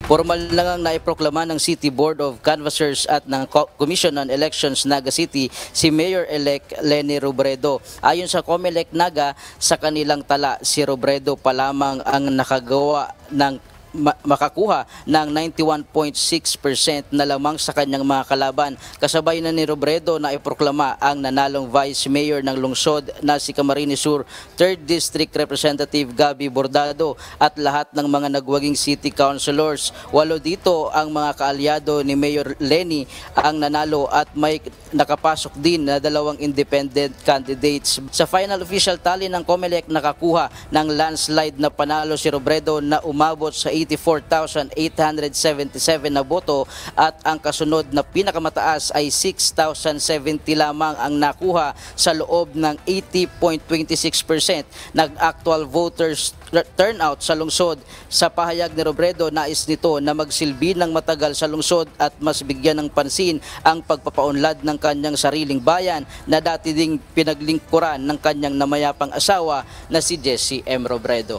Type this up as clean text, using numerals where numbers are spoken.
Formal na ngang naiproklama ng City Board of Canvassers at ng Commission on Elections Naga City si Mayor-elect Leni Robredo. Ayon sa COMELEC Naga, sa kanilang tala si Robredo pa lamang ang nakagawa ng makakuha ng 91.6% na lamang sa kanyang mga kalaban. Kasabay na ni Robredo na iproklama ang nanalong Vice Mayor ng lungsod na si Camarines Sur 3rd District Representative Gabby Bordado at lahat ng mga nagwaging city councilors. 8 dito ang mga kaalyado ni Mayor Leni ang nanalo at may nakapasok din na 2 independent candidates. Sa final official tally ng COMELEC, nakakuha ng landslide na panalo si Robredo na umabot sa 84,877 na boto at ang kasunod na pinakamataas ay 6,070 lamang ang nakuha sa loob ng 80.26% nag-actual voters turnout sa lungsod. Sa pahayag ni Robredo, nais nito na magsilbi ng matagal sa lungsod at mas bigyan ng pansin ang pagpapaunlad ng kanyang sariling bayan na dati ding pinaglingkuran ng kanyang namayapang asawa na si Jessie M. Robredo.